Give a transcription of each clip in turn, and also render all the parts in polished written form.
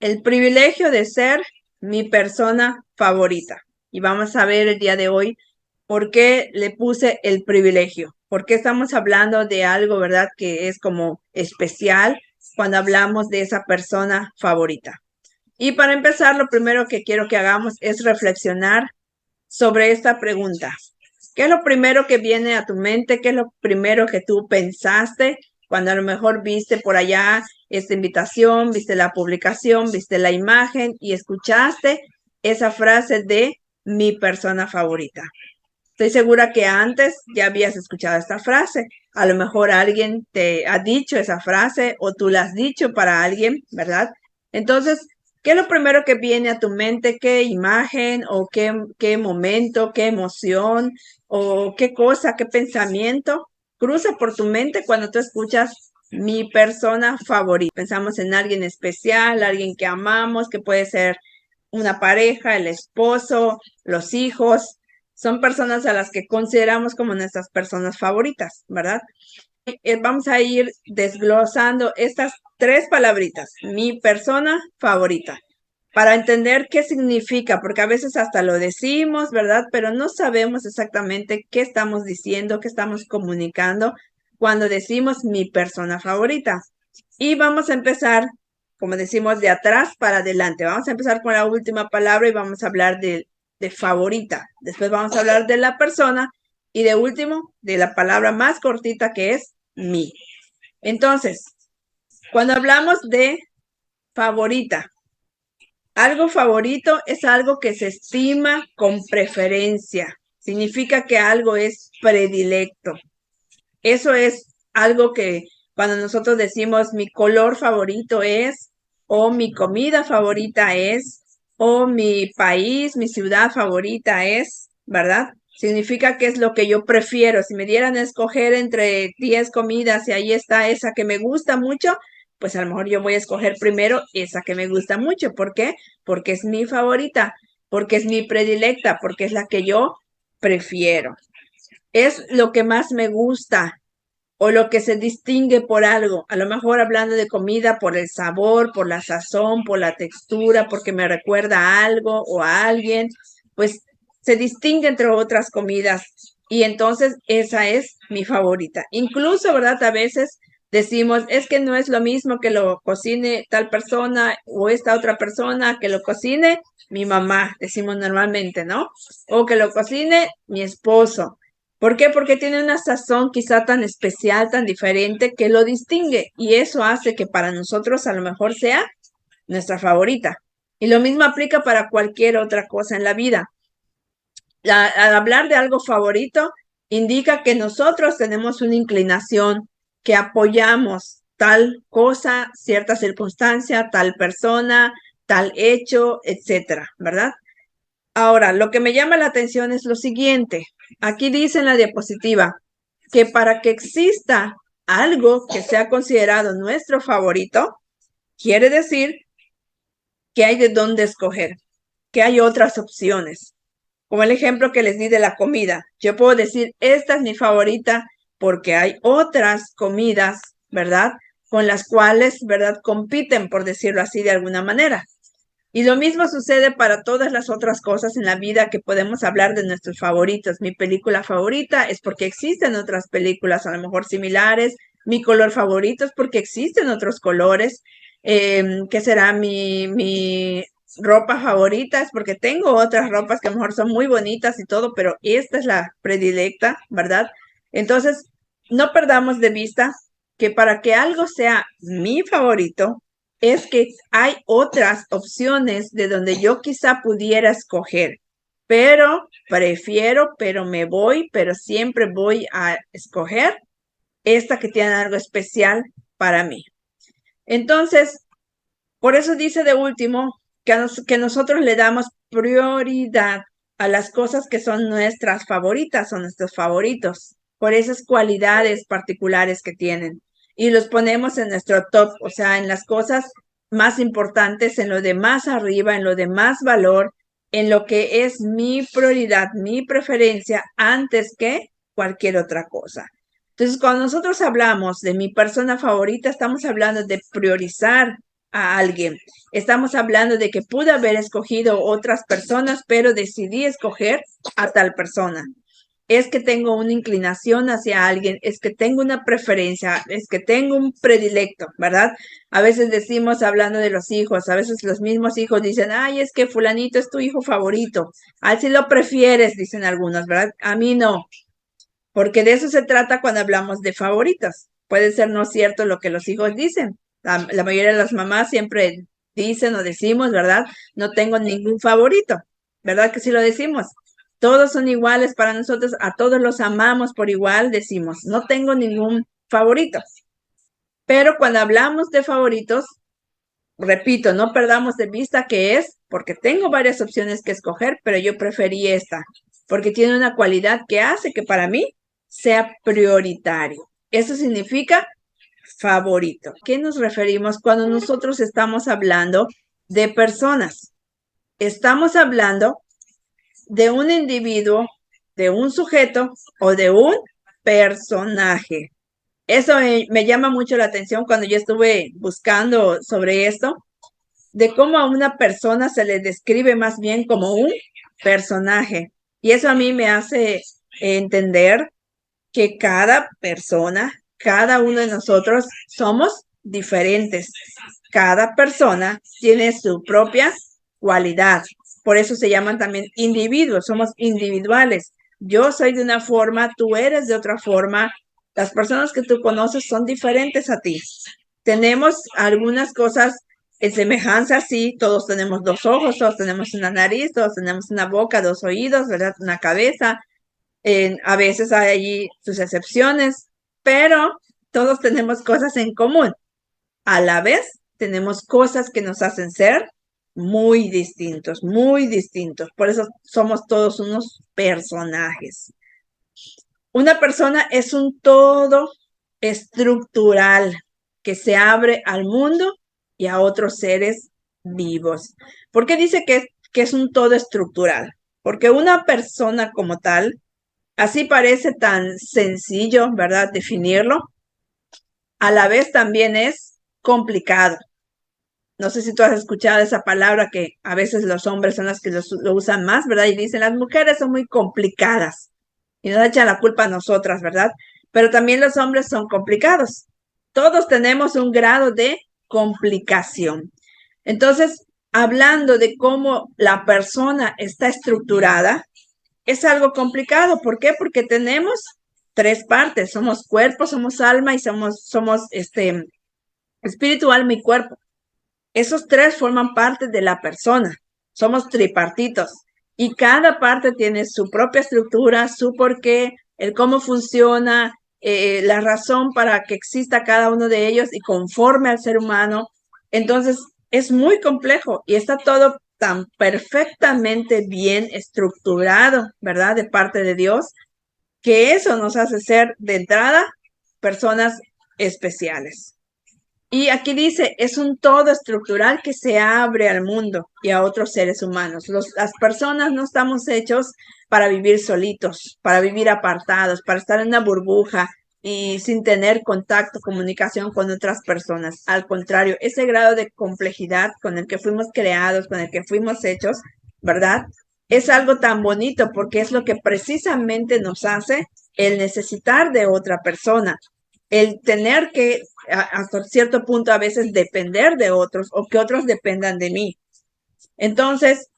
El privilegio de ser mi persona favorita. Y vamos a ver el día de hoy por qué le puse el privilegio. ¿Por qué estamos hablando de algo, verdad, que es como especial cuando hablamos de esa persona favorita? Y para empezar, lo primero que quiero que hagamos es reflexionar sobre esta pregunta. ¿Qué es lo primero que viene a tu mente? ¿Qué es lo primero que tú pensaste cuando a lo mejor viste por allá esta invitación, viste la publicación, viste la imagen y escuchaste esa frase de mi persona favorita? Estoy segura que antes ya habías escuchado esta frase. A lo mejor alguien te ha dicho esa frase o tú la has dicho para alguien, ¿verdad? Entonces, ¿qué es lo primero que viene a tu mente? ¿Qué imagen o qué momento, qué emoción o qué cosa, qué pensamiento cruza por tu mente cuando tú escuchas mi persona favorita? Pensamos en alguien especial, alguien que amamos, que puede ser una pareja, el esposo, los hijos. Son personas a las que consideramos como nuestras personas favoritas, ¿verdad? Vamos a ir desglosando estas tres palabritas, mi persona favorita, para entender qué significa, porque a veces hasta lo decimos, ¿verdad? Pero no sabemos exactamente qué estamos diciendo, qué estamos comunicando cuando decimos mi persona favorita. Y vamos a empezar, como decimos, de atrás para adelante. Vamos a empezar con la última palabra y vamos a hablar de favorita. Después vamos a hablar de la persona y de último, de la palabra más cortita que es mi. Entonces, cuando hablamos de favorita, algo favorito es algo que se estima con preferencia. Significa que algo es predilecto. Eso es algo que cuando nosotros decimos mi color favorito es, o mi comida favorita es, o mi país, mi ciudad favorita es, ¿verdad? Significa que es lo que yo prefiero. Si me dieran a escoger entre 10 comidas y ahí está esa que me gusta mucho, pues a lo mejor yo voy a escoger primero esa que me gusta mucho. ¿Por qué? Porque es mi favorita, porque es mi predilecta, porque es la que yo prefiero. Es lo que más me gusta o lo que se distingue por algo. A lo mejor hablando de comida, por el sabor, por la sazón, por la textura, porque me recuerda a algo o a alguien, pues se distingue entre otras comidas y entonces esa es mi favorita. Incluso, ¿verdad? A veces decimos, es que no es lo mismo que lo cocine tal persona o esta otra persona, que lo cocine mi mamá, decimos normalmente, ¿no? O que lo cocine mi esposo. ¿Por qué? Porque tiene una sazón quizá tan especial, tan diferente, que lo distingue y eso hace que para nosotros a lo mejor sea nuestra favorita. Y lo mismo aplica para cualquier otra cosa en la vida. Al hablar de algo favorito, indica que nosotros tenemos una inclinación, que apoyamos tal cosa, cierta circunstancia, tal persona, tal hecho, etcétera, ¿verdad? Ahora, lo que me llama la atención es lo siguiente. Aquí dice en la diapositiva que para que exista algo que sea considerado nuestro favorito, quiere decir que hay de dónde escoger, que hay otras opciones. Como el ejemplo que les di de la comida. Yo puedo decir, esta es mi favorita porque hay otras comidas, ¿verdad? Con las cuales, ¿verdad? Compiten, por decirlo así de alguna manera. Y lo mismo sucede para todas las otras cosas en la vida que podemos hablar de nuestros favoritos. Mi película favorita es porque existen otras películas a lo mejor similares. Mi color favorito es porque existen otros colores. ¿Qué será mi ropa favorita? Es porque tengo otras ropas que a lo mejor son muy bonitas y todo, pero esta es la predilecta, ¿verdad? Entonces, no perdamos de vista que para que algo sea mi favorito, es que hay otras opciones de donde yo quizá pudiera escoger, pero prefiero, pero me voy, pero siempre voy a escoger esta que tiene algo especial para mí. Entonces, por eso dice de último que nosotros le damos prioridad a las cosas que son nuestras favoritas o nuestros favoritos, por esas cualidades particulares que tienen. Y los ponemos en nuestro top, o sea, en las cosas más importantes, en lo de más arriba, en lo de más valor, en lo que es mi prioridad, mi preferencia, antes que cualquier otra cosa. Entonces, cuando nosotros hablamos de mi persona favorita, estamos hablando de priorizar a alguien. Estamos hablando de que pude haber escogido otras personas, pero decidí escoger a tal persona. Es que tengo una inclinación hacia alguien, es que tengo una preferencia, es que tengo un predilecto, ¿verdad? A veces decimos, hablando de los hijos, a veces los mismos hijos dicen, ay, es que fulanito es tu hijo favorito. A él sí lo prefieres, dicen algunos, ¿verdad? A mí no, porque de eso se trata cuando hablamos de favoritos. Puede ser no cierto lo que los hijos dicen. La mayoría de las mamás siempre dicen o decimos, ¿verdad? No tengo ningún favorito, ¿verdad? Que sí lo decimos. Todos son iguales para nosotros, a todos los amamos por igual, decimos, no tengo ningún favorito. Pero cuando hablamos de favoritos, repito, no perdamos de vista que es porque tengo varias opciones que escoger, pero yo preferí esta, porque tiene una cualidad que hace que para mí sea prioritario. Eso significa favorito. ¿Qué nos referimos cuando nosotros estamos hablando de personas? Estamos hablando de un individuo, de un sujeto o de un personaje. Eso me llama mucho la atención cuando yo estuve buscando sobre esto, de cómo a una persona se le describe más bien como un personaje. Y eso a mí me hace entender que cada persona, cada uno de nosotros somos diferentes. Cada persona tiene su propia cualidad. Por eso se llaman también individuos, somos individuales. Yo soy de una forma, tú eres de otra forma. Las personas que tú conoces son diferentes a ti. Tenemos algunas cosas en semejanza, sí, todos tenemos dos ojos, todos tenemos una nariz, todos tenemos una boca, dos oídos, ¿verdad? Una cabeza. A veces hay allí sus excepciones, pero todos tenemos cosas en común. A la vez, tenemos cosas que nos hacen ser muy distintos, muy distintos. Por eso somos todos unos personajes. Una persona es un todo estructural que se abre al mundo y a otros seres vivos. ¿Por qué dice que es un todo estructural? Porque una persona como tal, así parece tan sencillo, ¿verdad? Definirlo. A la vez también es complicado. No sé si tú has escuchado esa palabra que a veces los hombres son los que lo usan más, ¿verdad? Y dicen, las mujeres son muy complicadas y nos echan la culpa a nosotras, ¿verdad? Pero también los hombres son complicados. Todos tenemos un grado de complicación. Entonces, hablando de cómo la persona está estructurada, es algo complicado. ¿Por qué? Porque tenemos tres partes. Somos cuerpo, somos alma y somos espíritu, alma y cuerpo. Esos tres forman parte de la persona. Somos tripartitos. Y cada parte tiene su propia estructura, su porqué, el cómo funciona, la razón para que exista cada uno de ellos y conforme al ser humano. Entonces, es muy complejo y está todo tan perfectamente bien estructurado, ¿verdad? De parte de Dios, que eso nos hace ser de entrada personas especiales. Y aquí dice, es un todo estructural que se abre al mundo y a otros seres humanos. Las personas no estamos hechos para vivir solitos, para vivir apartados, para estar en una burbuja y sin tener contacto, comunicación con otras personas. Al contrario, ese grado de complejidad con el que fuimos creados, con el que fuimos hechos, ¿verdad? Es algo tan bonito porque es lo que precisamente nos hace el necesitar de otra persona, el tener que hasta cierto punto a veces depender de otros o que otros dependan de mí. Entonces,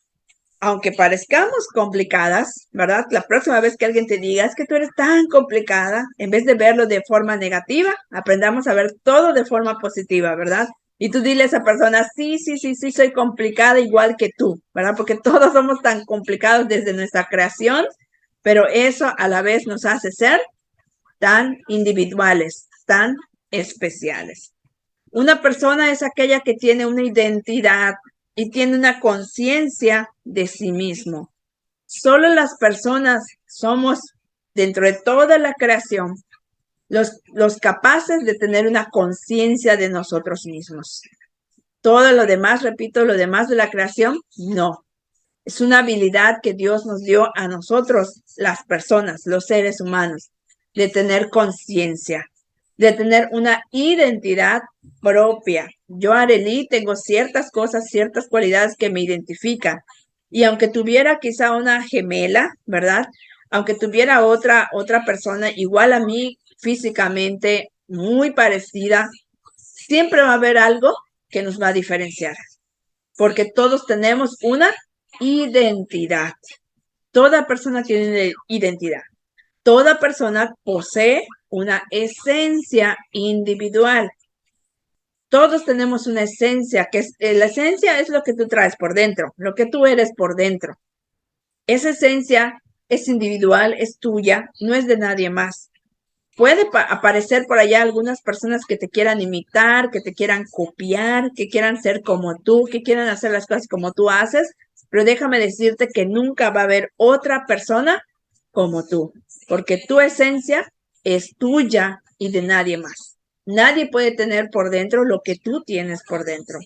aunque parezcamos complicadas, ¿verdad? La próxima vez que alguien te diga, es que tú eres tan complicada, en vez de verlo de forma negativa, aprendamos a ver todo de forma positiva, ¿verdad? Y tú dile a esa persona, sí, sí, sí, sí, soy complicada igual que tú, ¿verdad? Porque todos somos tan complicados desde nuestra creación, pero eso a la vez nos hace ser tan individuales, tan especiales. Una persona es aquella que tiene una identidad y tiene una conciencia de sí mismo. Solo las personas somos, dentro de toda la creación, los capaces de tener una conciencia de nosotros mismos. Todo lo demás, repito, lo demás de la creación, no. Es una habilidad que Dios nos dio a nosotros, las personas, los seres humanos, de tener conciencia, de tener una identidad propia, Yo, Arely, tengo ciertas cosas, ciertas cualidades que me identifican. Y aunque tuviera quizá una gemela, ¿verdad? Aunque tuviera otra persona igual a mí físicamente, muy parecida, siempre va a haber algo que nos va a diferenciar, porque todos tenemos una identidad. Toda persona tiene una identidad. Toda persona posee una esencia individual. Todos tenemos una esencia, la esencia es lo que tú traes por dentro, lo que tú eres por dentro. Esa esencia es individual, es tuya, no es de nadie más. Puede aparecer por allá algunas personas que te quieran imitar, que te quieran copiar, que quieran ser como tú, que quieran hacer las cosas como tú haces, pero déjame decirte que nunca va a haber otra persona como tú, porque tu esencia es tuya y de nadie más. Nadie puede tener por dentro lo que tú tienes por dentro.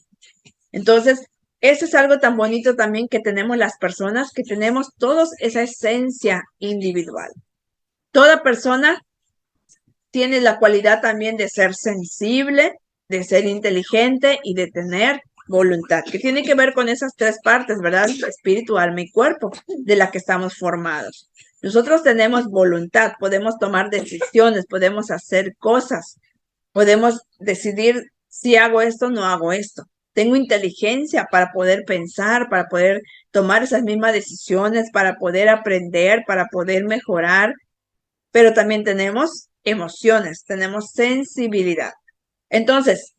Entonces, eso es algo tan bonito también que tenemos las personas, que tenemos todos esa esencia individual. Toda persona tiene la cualidad también de ser sensible, de ser inteligente y de tener voluntad, que tiene que ver con esas tres partes, ¿verdad? Espíritu, alma y cuerpo, de la que estamos formados. Nosotros tenemos voluntad, podemos tomar decisiones, podemos hacer cosas, podemos decidir si hago esto o no hago esto. Tengo inteligencia para poder pensar, para poder tomar esas mismas decisiones, para poder aprender, para poder mejorar, pero también tenemos emociones, tenemos sensibilidad. Entonces,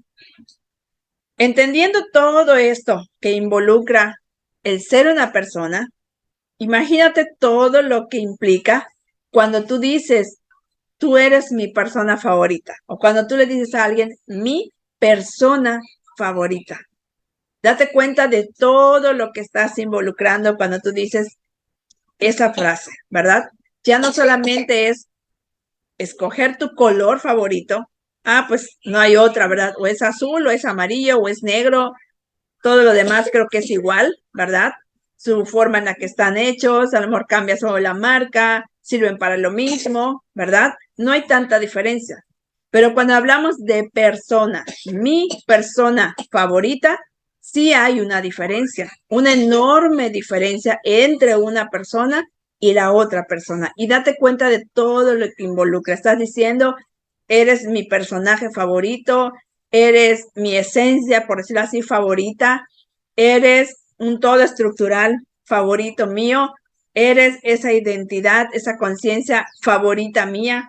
entendiendo todo esto que involucra el ser una persona, imagínate todo lo que implica cuando tú dices, tú eres mi persona favorita, o cuando tú le dices a alguien, mi persona favorita. Date cuenta de todo lo que estás involucrando cuando tú dices esa frase, ¿verdad? Ya no solamente es escoger tu color favorito. Ah, pues no hay otra, ¿verdad? O es azul, o es amarillo, o es negro. Todo lo demás creo que es igual, ¿verdad? Su forma en la que están hechos, a lo mejor cambia solo la marca, sirven para lo mismo, ¿verdad? No hay tanta diferencia. Pero cuando hablamos de persona, mi persona favorita, sí hay una diferencia, una enorme diferencia entre una persona y la otra persona. Y date cuenta de todo lo que involucra. Estás diciendo, eres mi personaje favorito, eres mi esencia, por decirlo así, favorita, eres un todo estructural favorito mío, eres esa identidad, esa conciencia favorita mía,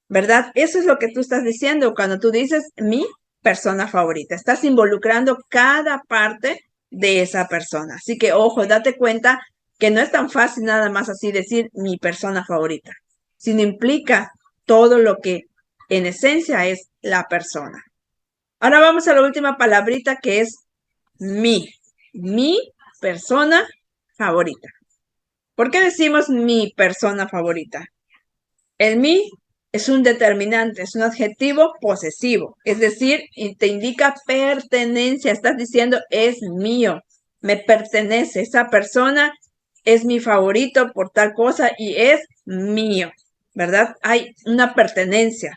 ¿verdad? Eso es lo que tú estás diciendo cuando tú dices mi persona favorita. Estás involucrando cada parte de esa persona. Así que, ojo, date cuenta que no es tan fácil nada más así decir mi persona favorita, sino implica todo lo que en esencia es la persona. Ahora vamos a la última palabrita que es mi persona favorita. ¿Por qué decimos mi persona favorita? El mi es un determinante, es un adjetivo posesivo, es decir, te indica pertenencia, estás diciendo es mío, me pertenece, esa persona es mi favorito por tal cosa y es mío, ¿verdad? Hay una pertenencia.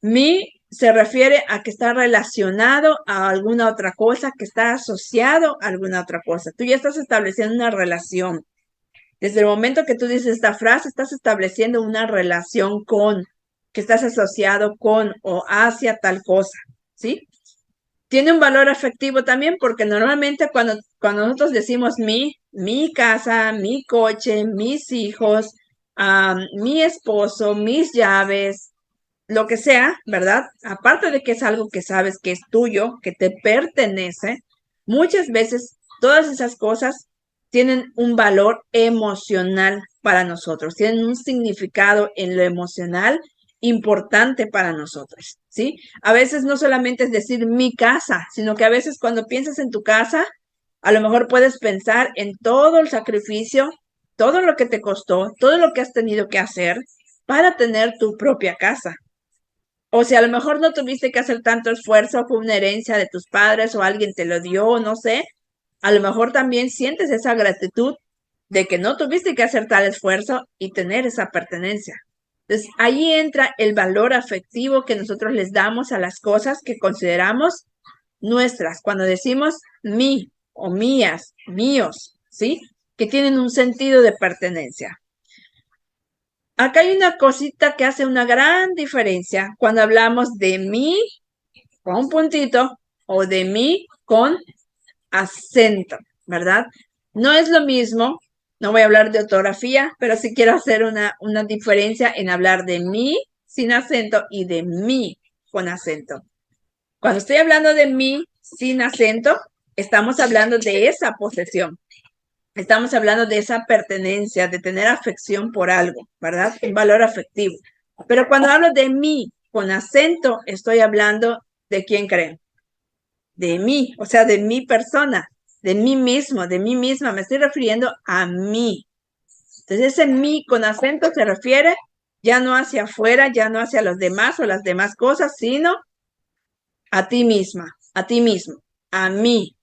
Mi se refiere a que está relacionado a alguna otra cosa, que está asociado a alguna otra cosa. Tú ya estás estableciendo una relación. Desde el momento que tú dices esta frase, estás estableciendo una relación con, que estás asociado con o hacia tal cosa, ¿sí? Tiene un valor afectivo también porque normalmente cuando nosotros decimos mi casa, mi coche, mis hijos, mi esposo, mis llaves, lo que sea, ¿verdad? Aparte de que es algo que sabes que es tuyo, que te pertenece, muchas veces todas esas cosas tienen un valor emocional para nosotros, tienen un significado en lo emocional importante para nosotros, ¿sí? A veces no solamente es decir mi casa, sino que a veces cuando piensas en tu casa, a lo mejor puedes pensar en todo el sacrificio, todo lo que te costó, todo lo que has tenido que hacer para tener tu propia casa. O si a lo mejor no tuviste que hacer tanto esfuerzo, fue una herencia de tus padres o alguien te lo dio, no sé, a lo mejor también sientes esa gratitud de que no tuviste que hacer tal esfuerzo y tener esa pertenencia. Entonces, ahí entra el valor afectivo que nosotros les damos a las cosas que consideramos nuestras. Cuando decimos mi o mías, míos, ¿sí? Que tienen un sentido de pertenencia. Acá hay una cosita que hace una gran diferencia cuando hablamos de mí con un puntito o de mí con acento, ¿verdad? No es lo mismo, no voy a hablar de ortografía, pero sí quiero hacer una diferencia en hablar de mí sin acento y de mí con acento. Cuando estoy hablando de mí sin acento, estamos hablando de esa posesión. Estamos hablando de esa pertenencia, de tener afección por algo, ¿verdad? Un valor afectivo. Pero cuando hablo de mí con acento, estoy hablando de quién creen. De mí, o sea, de mi persona, de mí mismo, de mí misma. Me estoy refiriendo a mí. Entonces, ese mí con acento se refiere ya no hacia afuera, ya no hacia los demás o las demás cosas, sino a ti misma, a ti mismo, a mí.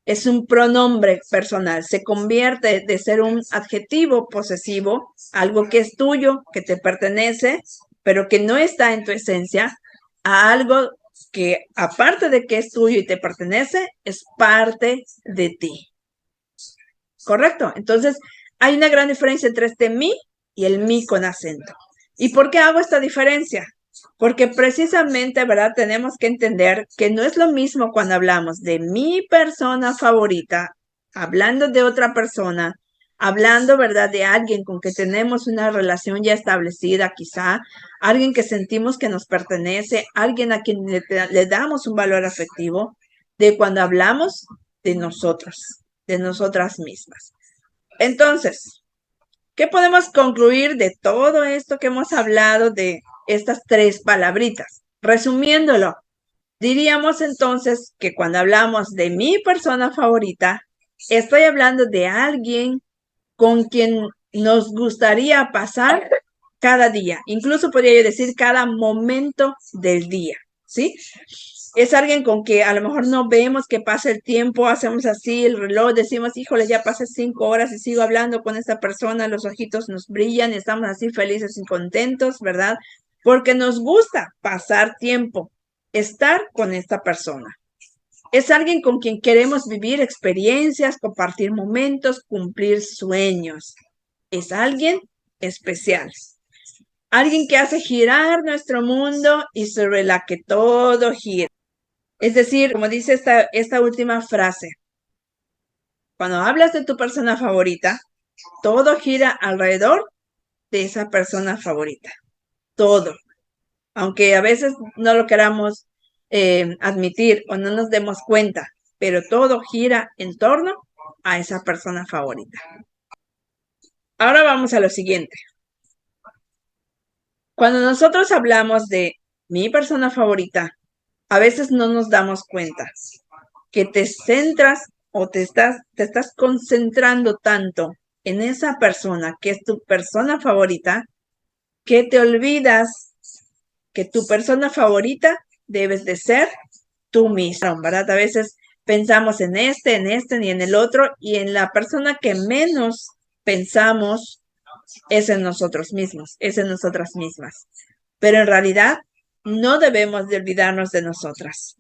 Es un pronombre personal, se convierte de ser un adjetivo posesivo, algo que es tuyo, que te pertenece, pero que no está en tu esencia, a algo que aparte de que es tuyo y te pertenece, es parte de ti. ¿Correcto? Entonces, hay una gran diferencia entre este mí y el mí con acento. ¿Y por qué hago esta diferencia? Porque precisamente, ¿verdad? Tenemos que entender que no es lo mismo cuando hablamos de mi persona favorita, hablando de otra persona, hablando, ¿verdad? De alguien con que tenemos una relación ya establecida, quizá, alguien que sentimos que nos pertenece, alguien a quien le damos un valor afectivo, de cuando hablamos de nosotros, de nosotras mismas. Entonces, ¿qué podemos concluir de todo esto que hemos hablado de estas tres palabritas? Resumiéndolo, diríamos entonces que cuando hablamos de mi persona favorita, estoy hablando de alguien con quien nos gustaría pasar cada día, incluso podría yo decir cada momento del día, ¿sí? Es alguien con que a lo mejor no vemos que pasa el tiempo, hacemos así el reloj, decimos, híjole, ya pasé 5 horas y sigo hablando con esta persona, los ojitos nos brillan y estamos así felices y contentos, ¿verdad? Porque nos gusta pasar tiempo, estar con esta persona. Es alguien con quien queremos vivir experiencias, compartir momentos, cumplir sueños. Es alguien especial. Alguien que hace girar nuestro mundo y sobre la que todo gira. Es decir, como dice esta última frase, cuando hablas de tu persona favorita, todo gira alrededor de esa persona favorita. Todo. Aunque a veces no lo queramos admitir o no nos demos cuenta, pero todo gira en torno a esa persona favorita. Ahora vamos a lo siguiente. Cuando nosotros hablamos de mi persona favorita, a veces no nos damos cuenta que te centras o te estás concentrando tanto en esa persona que es tu persona favorita, que te olvidas que tu persona favorita debes de ser tú misma, ¿verdad? A veces pensamos en este ni en el otro, y en la persona que menos pensamos es en nosotros mismos, es en nosotras mismas. Pero en realidad no debemos de olvidarnos de nosotras.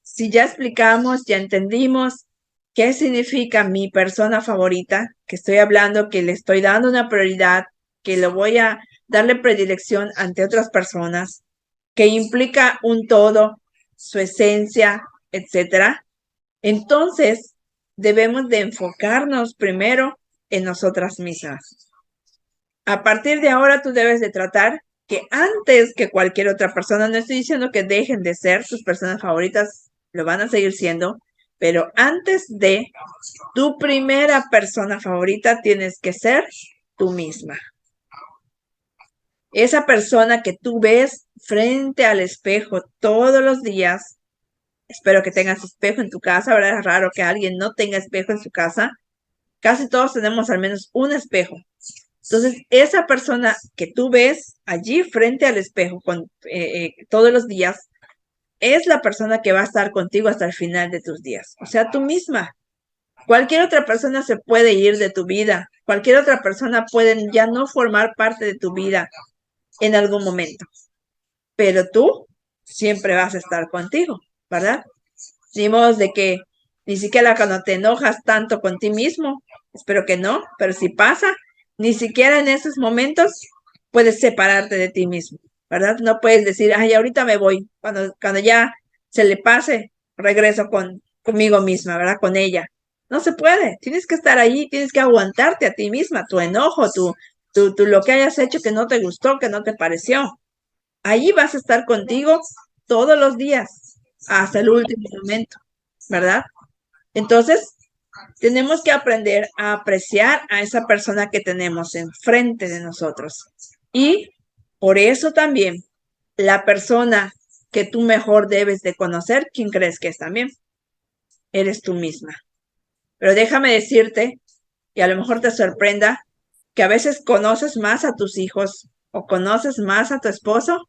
Si ya explicamos, ya entendimos qué significa mi persona favorita, que estoy hablando, que le estoy dando una prioridad, que le voy a darle predilección ante otras personas, que implica un todo, su esencia, etcétera. Entonces, debemos de enfocarnos primero en nosotras mismas. A partir de ahora, tú debes de tratar que antes que cualquier otra persona, no estoy diciendo que dejen de ser tus personas favoritas, lo van a seguir siendo, pero antes de tu primera persona favorita, tienes que ser tú misma. Esa persona que tú ves frente al espejo todos los días. Espero que tengas espejo en tu casa, ¿verdad? Es raro que alguien no tenga espejo en su casa. Casi todos tenemos al menos un espejo. Entonces, esa persona que tú ves allí frente al espejo todos los días, es la persona que va a estar contigo hasta el final de tus días. O sea, tú misma. Cualquier otra persona se puede ir de tu vida. Cualquier otra persona puede ya no formar parte de tu vida en algún momento. Pero tú siempre vas a estar contigo, ¿verdad? Ni modo de que ni siquiera cuando te enojas tanto con ti mismo, espero que no, pero si pasa, ni siquiera en esos momentos puedes separarte de ti mismo, ¿verdad? No puedes decir, ay, ahorita me voy, cuando ya se le pase, regreso conmigo misma, ¿verdad? Con ella. No se puede, tienes que estar ahí, tienes que aguantarte a ti misma, tu enojo, tu lo que hayas hecho que no te gustó, que no te pareció. Ahí vas a estar contigo todos los días, hasta el último momento, ¿verdad? Entonces, tenemos que aprender a apreciar a esa persona que tenemos enfrente de nosotros. Y por eso también, la persona que tú mejor debes de conocer, ¿quién crees que es también? Eres tú misma. Pero déjame decirte, y a lo mejor te sorprenda, que a veces conoces más a tus hijos o conoces más a tu esposo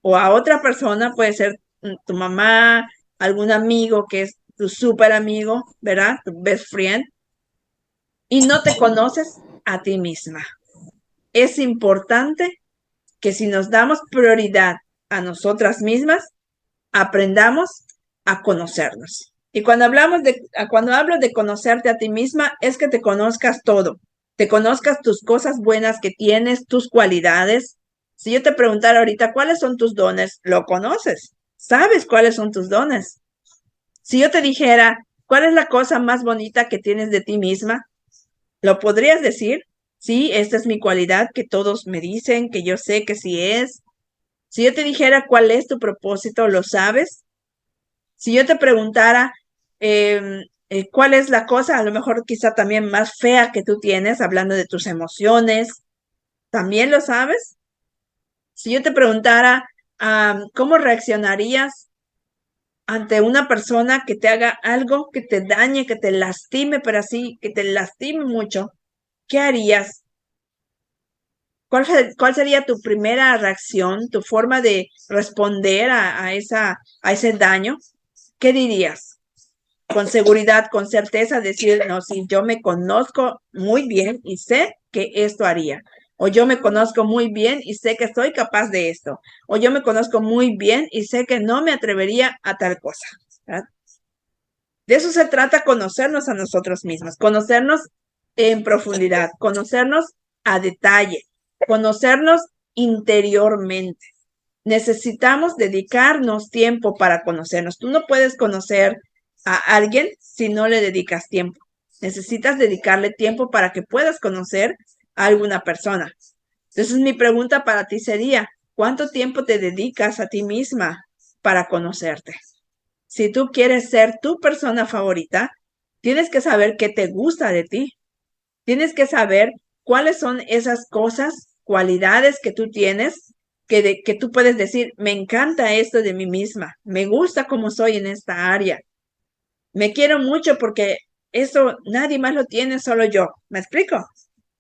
o a otra persona, puede ser tu mamá, algún amigo que es tu súper amigo, ¿verdad? Tu best friend, y no te conoces a ti misma. Es importante que si nos damos prioridad a nosotras mismas, aprendamos a conocernos. Y cuando hablo de conocerte a ti misma, es que te conozcas todo, te conozcas tus cosas buenas que tienes, tus cualidades. Si yo te preguntara ahorita cuáles son tus dones, lo conoces, sabes cuáles son tus dones. Si yo te dijera cuál es la cosa más bonita que tienes de ti misma, ¿lo podrías decir? Sí, esta es mi cualidad que todos me dicen, que yo sé que sí es. Si yo te dijera cuál es tu propósito, ¿lo sabes? Si yo te preguntara cuál es la cosa, a lo mejor quizá también más fea que tú tienes, hablando de tus emociones, ¿también lo sabes? Si yo te preguntara cómo reaccionarías ante una persona que te haga algo que te dañe, que te lastime, pero así, que te lastime mucho, ¿qué harías? ¿Cuál sería tu primera reacción, tu forma de responder a ese daño? ¿Qué dirías? Con seguridad, con certeza, decir, no, si yo me conozco muy bien y sé que esto haría. O yo me conozco muy bien y sé que soy capaz de esto. O yo me conozco muy bien y sé que no me atrevería a tal cosa. ¿Verdad? De eso se trata conocernos a nosotros mismos, conocernos en profundidad, conocernos a detalle, conocernos interiormente. Necesitamos dedicarnos tiempo para conocernos. Tú no puedes conocer a alguien si no le dedicas tiempo. Necesitas dedicarle tiempo para que puedas conocer a alguna persona. Entonces, mi pregunta para ti sería, ¿cuánto tiempo te dedicas a ti misma para conocerte? Si tú quieres ser tu persona favorita, tienes que saber qué te gusta de ti. Tienes que saber cuáles son esas cosas, cualidades que tú tienes, que tú puedes decir, me encanta esto de mí misma, me gusta cómo soy en esta área, me quiero mucho porque eso nadie más lo tiene, solo yo. ¿Me explico?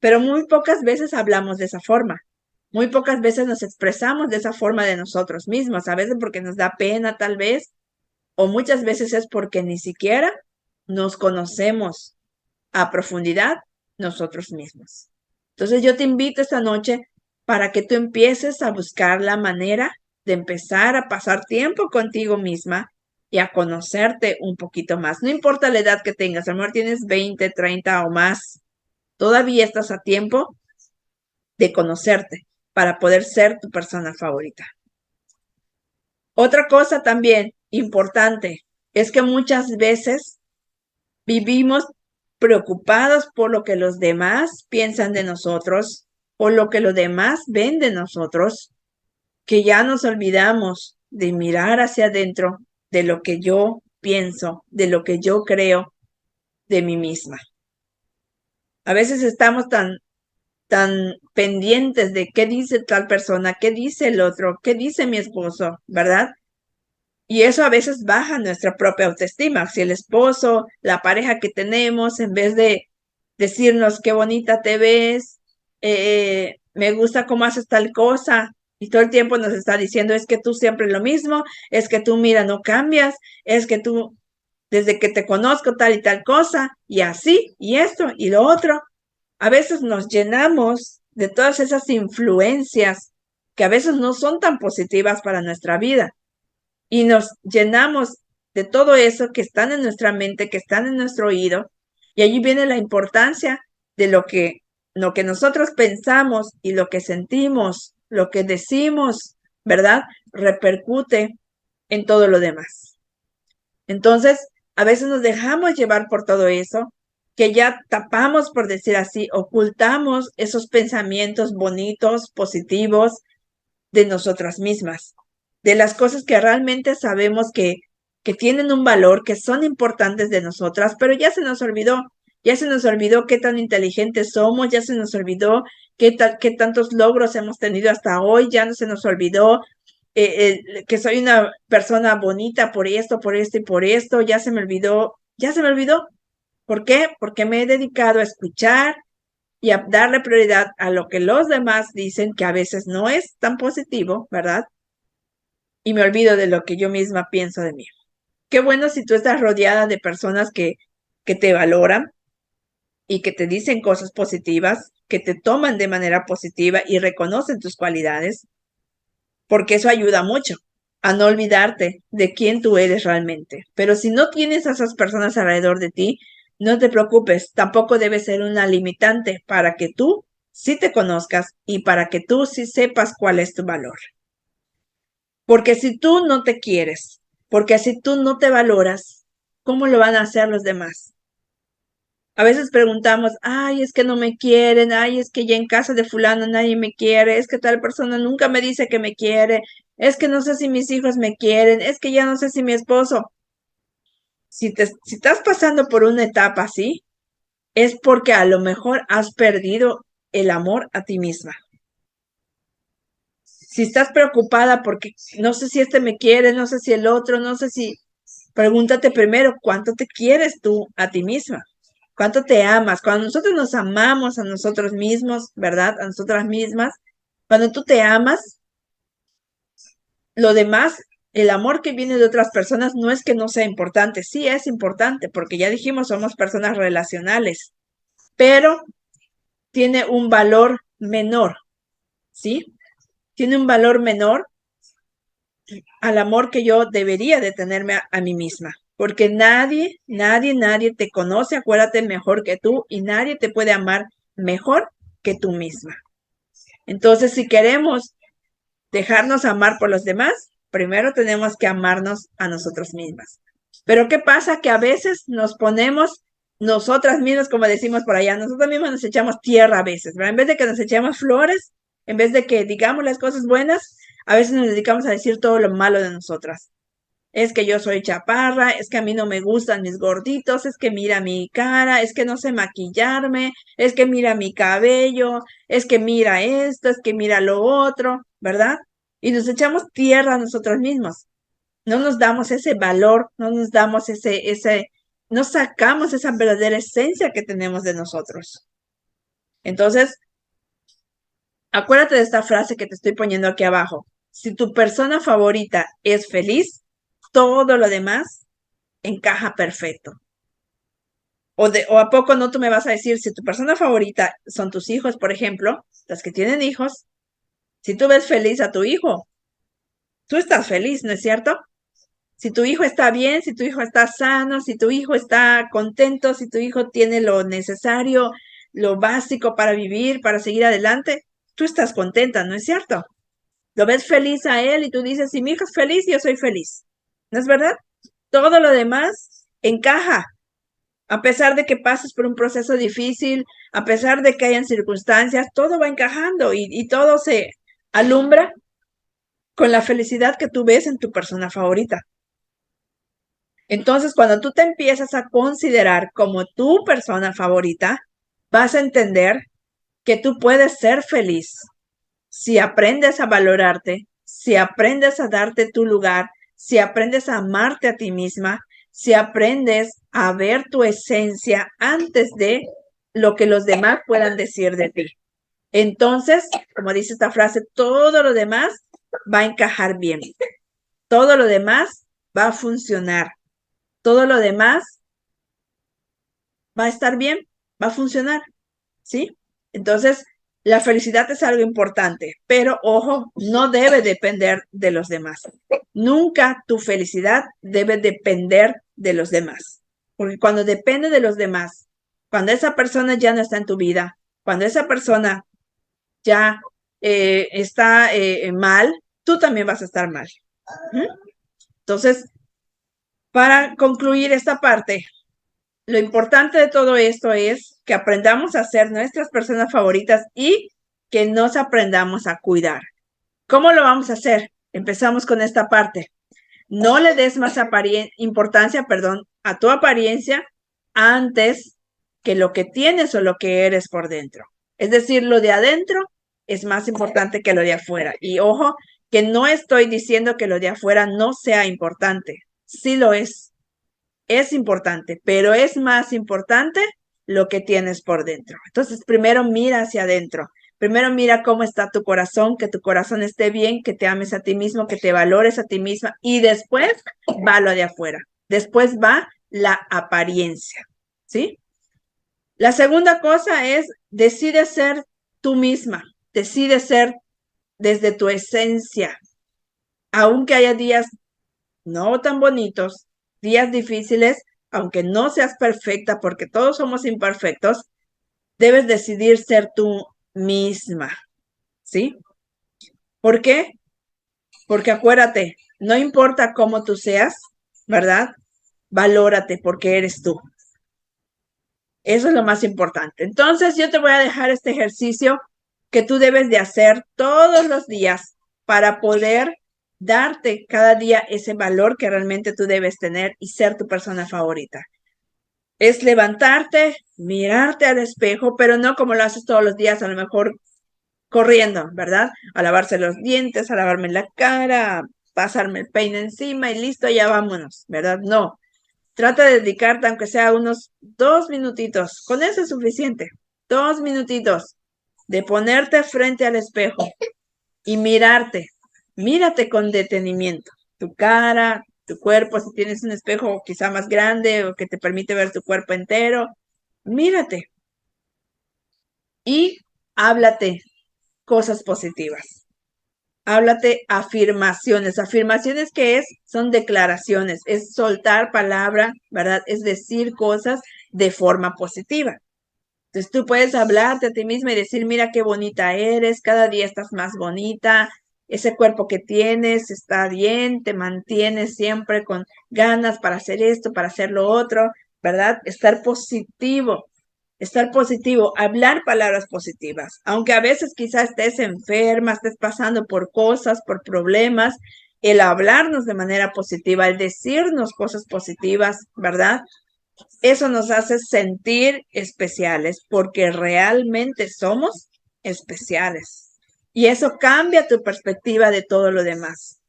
Pero muy pocas veces hablamos de esa forma. Muy pocas veces nos expresamos de esa forma de nosotros mismos, a veces porque nos da pena tal vez, o muchas veces es porque ni siquiera nos conocemos a profundidad nosotros mismos. Entonces yo te invito esta noche para que tú empieces a buscar la manera de empezar a pasar tiempo contigo misma y a conocerte un poquito más. No importa la edad que tengas, a lo mejor tienes 20, 30 o más, todavía estás a tiempo de conocerte para poder ser tu persona favorita. Otra cosa también importante es que muchas veces vivimos preocupados por lo que los demás piensan de nosotros, por lo que los demás ven de nosotros, que ya nos olvidamos de mirar hacia adentro de lo que yo pienso, de lo que yo creo de mí misma. A veces estamos tan pendientes de qué dice tal persona, qué dice el otro, qué dice mi esposo, ¿verdad? Y eso a veces baja nuestra propia autoestima. Si el esposo, la pareja que tenemos, en vez de decirnos qué bonita te ves, me gusta cómo haces tal cosa, y todo el tiempo nos está diciendo, es que tú siempre lo mismo, es que tú, mira, no cambias, es que tú, desde que te conozco tal y tal cosa, y así, y esto, y lo otro. A veces nos llenamos de todas esas influencias que a veces no son tan positivas para nuestra vida y nos llenamos de todo eso que están en nuestra mente, que están en nuestro oído. Y allí viene la importancia de lo que nosotros pensamos y lo que sentimos, lo que decimos, ¿verdad? Repercute en todo lo demás. Entonces, a veces nos dejamos llevar por todo eso, que ya tapamos, por decir así, ocultamos esos pensamientos bonitos, positivos de nosotras mismas, de las cosas que realmente sabemos que tienen un valor, que son importantes de nosotras, pero ya se nos olvidó qué tan inteligentes somos, ya se nos olvidó qué tantos logros hemos tenido hasta hoy, ya no se nos olvidó que soy una persona bonita por esto y por esto, ya se me olvidó. ¿Por qué? Porque me he dedicado a escuchar y a darle prioridad a lo que los demás dicen, que a veces no es tan positivo, ¿verdad? Y me olvido de lo que yo misma pienso de mí. Qué bueno si tú estás rodeada de personas que te valoran y que te dicen cosas positivas, que te toman de manera positiva y reconocen tus cualidades, porque eso ayuda mucho a no olvidarte de quién tú eres realmente. Pero si no tienes a esas personas alrededor de ti, no te preocupes, tampoco debe ser una limitante para que tú sí te conozcas y para que tú sí sepas cuál es tu valor. Porque si tú no te quieres, porque si tú no te valoras, ¿cómo lo van a hacer los demás? A veces preguntamos, ay, es que no me quieren, ay, es que ya en casa de fulano nadie me quiere, es que tal persona nunca me dice que me quiere, es que no sé si mis hijos me quieren, es que ya no sé si mi esposo. Si estás pasando por una etapa así, es porque a lo mejor has perdido el amor a ti misma. Si estás preocupada porque no sé si este me quiere, no sé si el otro, no sé si, pregúntate primero, ¿cuánto te quieres tú a ti misma? ¿Cuánto te amas? Cuando nosotros nos amamos a nosotros mismos, ¿verdad? A nosotras mismas, cuando tú te amas, lo demás, el amor que viene de otras personas no es que no sea importante, sí es importante, porque ya dijimos, somos personas relacionales, pero tiene un valor menor, ¿sí? Tiene un valor menor al amor que yo debería de tenerme a mí misma. Porque nadie te conoce, acuérdate, mejor que tú y nadie te puede amar mejor que tú misma. Entonces, si queremos dejarnos amar por los demás, primero tenemos que amarnos a nosotros mismas. Pero ¿qué pasa? Que a veces nos ponemos nosotras mismas, como decimos por allá, nosotras mismas nos echamos tierra a veces, ¿verdad? En vez de que nos echemos flores, en vez de que digamos las cosas buenas, a veces nos dedicamos a decir todo lo malo de nosotras. Es que yo soy chaparra, es que a mí no me gustan mis gorditos, es que mira mi cara, es que no sé maquillarme, es que mira mi cabello, es que mira esto, es que mira lo otro, ¿verdad? Y nos echamos tierra a nosotros mismos. No nos damos ese valor, no nos damos no sacamos esa verdadera esencia que tenemos de nosotros. Entonces, acuérdate de esta frase que te estoy poniendo aquí abajo. Si tu persona favorita es feliz, todo lo demás encaja perfecto. O a poco no tú me vas a decir, si tu persona favorita son tus hijos, por ejemplo, las que tienen hijos, si tú ves feliz a tu hijo, tú estás feliz, ¿no es cierto? Si tu hijo está bien, si tu hijo está sano, si tu hijo está contento, si tu hijo tiene lo necesario, lo básico para vivir, para seguir adelante, tú estás contenta, ¿no es cierto? Lo ves feliz a él y tú dices, si mi hijo es feliz, yo soy feliz. ¿No es verdad? Todo lo demás encaja. A pesar de que pases por un proceso difícil, a pesar de que hayan circunstancias, todo va encajando y todo se alumbra con la felicidad que tú ves en tu persona favorita. Entonces, cuando tú te empiezas a considerar como tu persona favorita, vas a entender que tú puedes ser feliz si aprendes a valorarte, si aprendes a darte tu lugar, si aprendes a amarte a ti misma, si aprendes a ver tu esencia antes de lo que los demás puedan decir de ti. Entonces, como dice esta frase, todo lo demás va a encajar bien. Todo lo demás va a funcionar. Todo lo demás va a estar bien, va a funcionar, ¿sí? Entonces, la felicidad es algo importante, pero ojo, no debe depender de los demás. Nunca tu felicidad debe depender de los demás. Porque cuando depende de los demás, cuando esa persona ya no está en tu vida, cuando esa persona ya está mal, tú también vas a estar mal. ¿Mm? Entonces, para concluir esta parte, lo importante de todo esto es que aprendamos a ser nuestras personas favoritas y que nos aprendamos a cuidar. ¿Cómo lo vamos a hacer? Empezamos con esta parte. No le des más importancia, a tu apariencia antes que lo que tienes o lo que eres por dentro. Es decir, lo de adentro es más importante que lo de afuera. Y ojo, que no estoy diciendo que lo de afuera no sea importante. Sí lo es importante, pero es más importante lo que tienes por dentro. Entonces, primero mira hacia adentro. Primero mira cómo está tu corazón, que tu corazón esté bien, que te ames a ti mismo, que te valores a ti misma y después va lo de afuera. Después va la apariencia, ¿sí? La segunda cosa es decide ser tú misma, decide ser desde tu esencia, aunque haya días no tan bonitos, días difíciles, aunque no seas perfecta, porque todos somos imperfectos, debes decidir ser tú misma, ¿sí? ¿Por qué? Porque acuérdate, no importa cómo tú seas, ¿verdad? Valórate porque eres tú. Eso es lo más importante. Entonces, yo te voy a dejar este ejercicio que tú debes de hacer todos los días para poder darte cada día ese valor que realmente tú debes tener y ser tu persona favorita. Es levantarte, mirarte al espejo, pero no como lo haces todos los días, a lo mejor corriendo, ¿verdad? A lavarse los dientes, a lavarme la cara, a pasarme el peine encima y listo, ya vámonos, ¿verdad? No. Trata de dedicarte, aunque sea unos 2 minutitos, con eso es suficiente. 2 minutitos de ponerte frente al espejo y mirarte. Mírate con detenimiento. Tu cara, tu cuerpo, si tienes un espejo quizá más grande o que te permite ver tu cuerpo entero, mírate y háblate cosas positivas. Háblate afirmaciones. Afirmaciones que son declaraciones, es soltar palabra, ¿verdad? Es decir cosas de forma positiva. Entonces tú puedes hablarte a ti misma y decir, mira qué bonita eres, cada día estás más bonita, ese cuerpo que tienes está bien, te mantienes siempre con ganas para hacer esto, para hacer lo otro, ¿verdad? Estar positivo, hablar palabras positivas, aunque a veces quizás estés enferma, estés pasando por cosas, por problemas, el hablarnos de manera positiva, el decirnos cosas positivas, ¿verdad? Eso nos hace sentir especiales porque realmente somos especiales. Y eso cambia tu perspectiva de todo lo demás.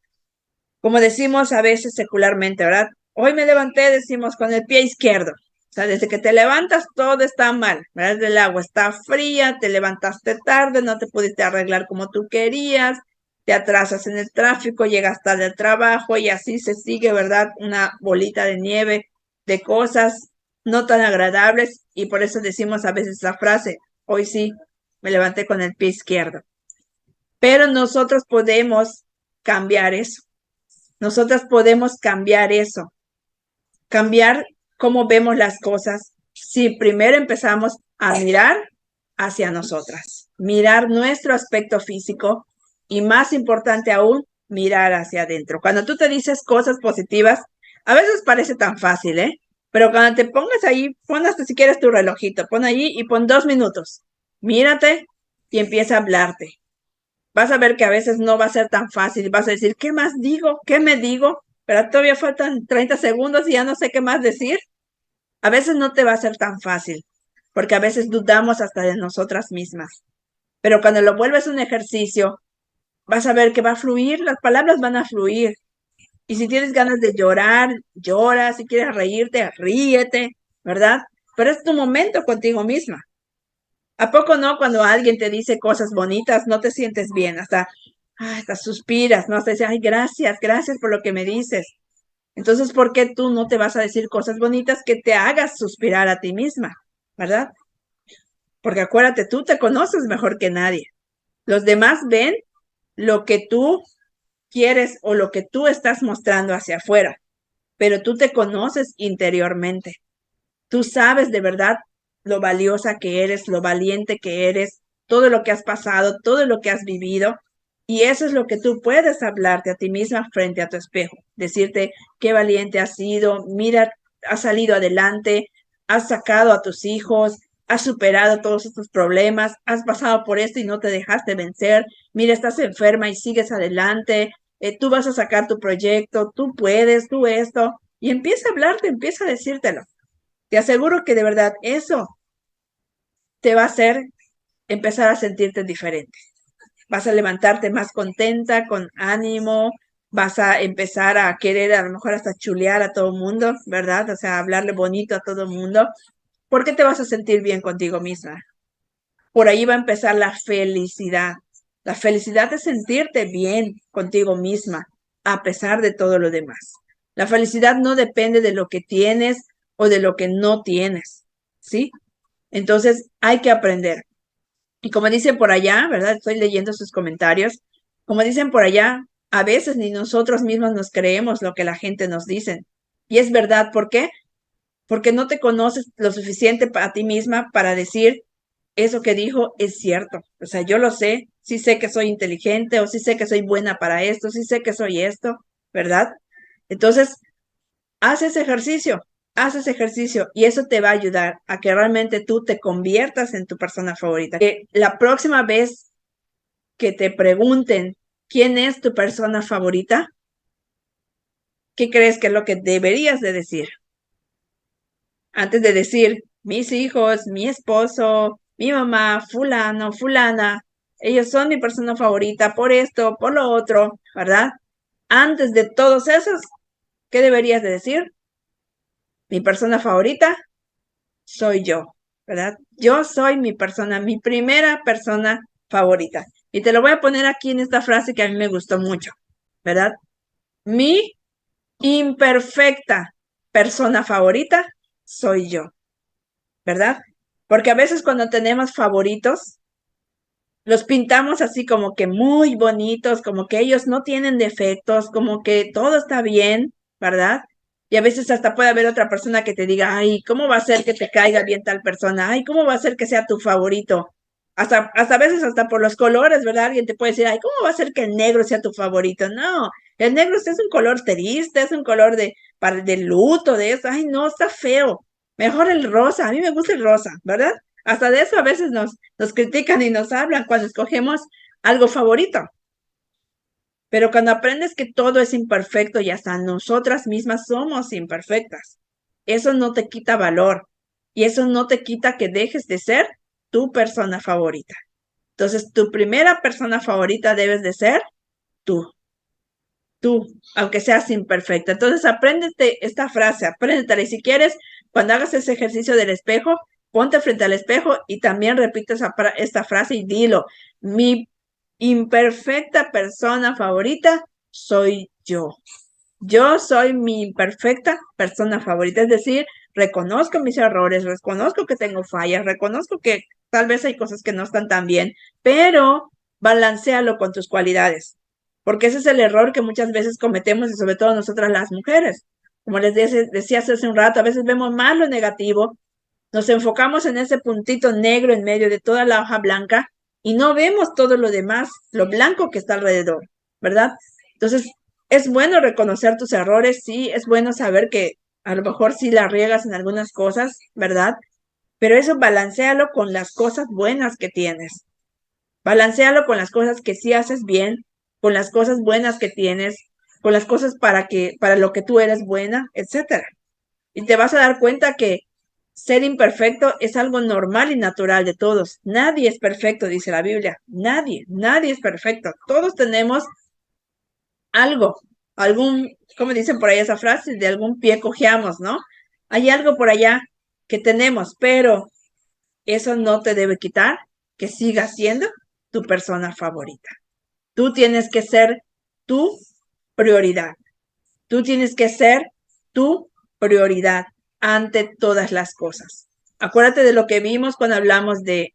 Como decimos a veces secularmente, ¿verdad? Hoy me levanté, decimos, con el pie izquierdo. O sea, desde que te levantas todo está mal, ¿verdad? El agua está fría, te levantaste tarde, no te pudiste arreglar como tú querías, te atrasas en el tráfico, llegas tarde al trabajo y así se sigue, ¿verdad? Una bolita de nieve de cosas no tan agradables y por eso decimos a veces la frase, hoy sí, me levanté con el pie izquierdo. Pero nosotros podemos cambiar eso. Nosotras podemos cambiar eso, cambiar cómo vemos las cosas si primero empezamos a mirar hacia nosotras, mirar nuestro aspecto físico y más importante aún, mirar hacia adentro. Cuando tú te dices cosas positivas, a veces parece tan fácil, ¿eh? Pero cuando te pongas ahí, pon hasta si quieres tu relojito, pon allí y pon 2 minutos. Mírate y empieza a hablarte. Vas a ver que a veces no va a ser tan fácil. Vas a decir, ¿qué más digo? ¿Qué me digo? Pero todavía faltan 30 segundos y ya no sé qué más decir. A veces no te va a ser tan fácil, porque a veces dudamos hasta de nosotras mismas. Pero cuando lo vuelves un ejercicio, vas a ver que va a fluir, las palabras van a fluir. Y si tienes ganas de llorar, llora. Si quieres reírte, ríete, ¿verdad? Pero es tu momento contigo misma. ¿A poco no cuando alguien te dice cosas bonitas, no te sientes bien? Hasta suspiras, ¿no? Hasta dices, ay, gracias, gracias por lo que me dices. Entonces, ¿por qué tú no te vas a decir cosas bonitas que te hagas suspirar a ti misma? ¿Verdad? Porque acuérdate, tú te conoces mejor que nadie. Los demás ven lo que tú quieres o lo que tú estás mostrando hacia afuera, pero tú te conoces interiormente. Tú sabes de verdad lo valiosa que eres, lo valiente que eres, todo lo que has pasado, todo lo que has vivido. Y eso es lo que tú puedes hablarte a ti misma frente a tu espejo. Decirte qué valiente has sido, mira, has salido adelante, has sacado a tus hijos, has superado todos estos problemas, has pasado por esto y no te dejaste vencer. Mira, estás enferma y sigues adelante. Tú vas a sacar tu proyecto, tú puedes, tú esto. Y empieza a hablarte, empieza a decírtelo. Te aseguro que de verdad eso te va a hacer empezar a sentirte diferente. Vas a levantarte más contenta, con ánimo, vas a empezar a querer a lo mejor hasta chulear a todo el mundo, ¿verdad? O sea, hablarle bonito a todo el mundo, porque te vas a sentir bien contigo misma. Por ahí va a empezar la felicidad. La felicidad es sentirte bien contigo misma, a pesar de todo lo demás. La felicidad no depende de lo que tienes o de lo que no tienes, ¿sí? Entonces hay que aprender. Y como dicen por allá, ¿verdad? Estoy leyendo sus comentarios. Como dicen por allá, a veces ni nosotros mismos nos creemos lo que la gente nos dice. Y es verdad, ¿por qué? Porque no te conoces lo suficiente para ti misma para decir eso que dijo es cierto. O sea, yo lo sé, sí sé que soy inteligente o sí sé que soy buena para esto, sí sé que soy esto, ¿verdad? Entonces, haz ese ejercicio y eso te va a ayudar a que realmente tú te conviertas en tu persona favorita. Que la próxima vez que te pregunten quién es tu persona favorita, ¿qué crees que es lo que deberías de decir? Antes de decir mis hijos, mi esposo, mi mamá, fulano, fulana, ellos son mi persona favorita por esto, por lo otro, ¿verdad? Antes de todos esos, ¿qué deberías de decir? Mi persona favorita soy yo, ¿verdad? Yo soy mi persona, mi primera persona favorita. Y te lo voy a poner aquí en esta frase que a mí me gustó mucho, ¿verdad? Mi imperfecta persona favorita soy yo, ¿verdad? Porque a veces cuando tenemos favoritos, los pintamos así como que muy bonitos, como que ellos no tienen defectos, como que todo está bien, ¿verdad? Y a veces hasta puede haber otra persona que te diga, ay, ¿cómo va a ser que te caiga bien tal persona? Ay, ¿cómo va a ser que sea tu favorito? Hasta a veces hasta por los colores, ¿verdad? Alguien te puede decir, ay, ¿cómo va a ser que el negro sea tu favorito? No, el negro es un color triste, es un color de luto, de eso. Ay, no, está feo. Mejor el rosa, a mí me gusta el rosa, ¿verdad? Hasta de eso a veces nos critican y nos hablan cuando escogemos algo favorito. Pero cuando aprendes que todo es imperfecto y hasta nosotras mismas somos imperfectas, eso no te quita valor y eso no te quita que dejes de ser tu persona favorita. Entonces, tu primera persona favorita debes de ser tú, tú, aunque seas imperfecta. Entonces, apréndete esta frase, apréndetela. Y si quieres, cuando hagas ese ejercicio del espejo, ponte frente al espejo y también repite esta frase y dilo. Mi imperfecta persona favorita soy yo. Yo soy mi imperfecta persona favorita. Es decir, reconozco mis errores, reconozco que tengo fallas, reconozco que tal vez hay cosas que no están tan bien, pero balancealo con tus cualidades. Porque ese es el error que muchas veces cometemos y sobre todo nosotras las mujeres. Como les decía hace un rato, a veces vemos más lo negativo, nos enfocamos en ese puntito negro en medio de toda la hoja blanca y no vemos todo lo demás, lo blanco que está alrededor, ¿verdad? Entonces, es bueno reconocer tus errores, sí, es bueno saber que a lo mejor sí la riegas en algunas cosas, ¿verdad? Pero eso balancealo con las cosas buenas que tienes. Balancealo con las cosas que sí haces bien, con las cosas buenas que tienes, con las cosas para lo que tú eres buena, etcétera. Y te vas a dar cuenta que ser imperfecto es algo normal y natural de todos. Nadie es perfecto, dice la Biblia. Nadie es perfecto. Todos tenemos algo, como dicen por ahí esa frase, de algún pie cojeamos, ¿no? Hay algo por allá que tenemos, pero eso no te debe quitar que sigas siendo tu persona favorita. Tú tienes que ser tu prioridad. Tú tienes que ser tu prioridad ante todas las cosas. Acuérdate de lo que vimos cuando hablamos de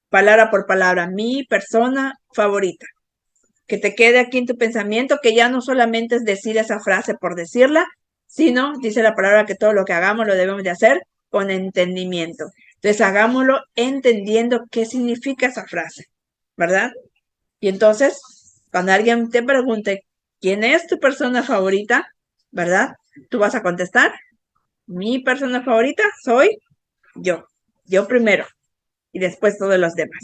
palabra por palabra, mi persona favorita. que te quede aquí en tu pensamiento, que ya no solamente es decir esa frase por decirla, sino, dice la palabra, que todo lo que hagamos lo debemos de hacer con entendimiento. Entonces, hagámoslo entendiendo qué significa esa frase, ¿verdad? Y entonces, cuando alguien te pregunte quién es tu persona favorita, ¿verdad? Tú vas a contestar, mi persona favorita soy yo primero y después todos los demás.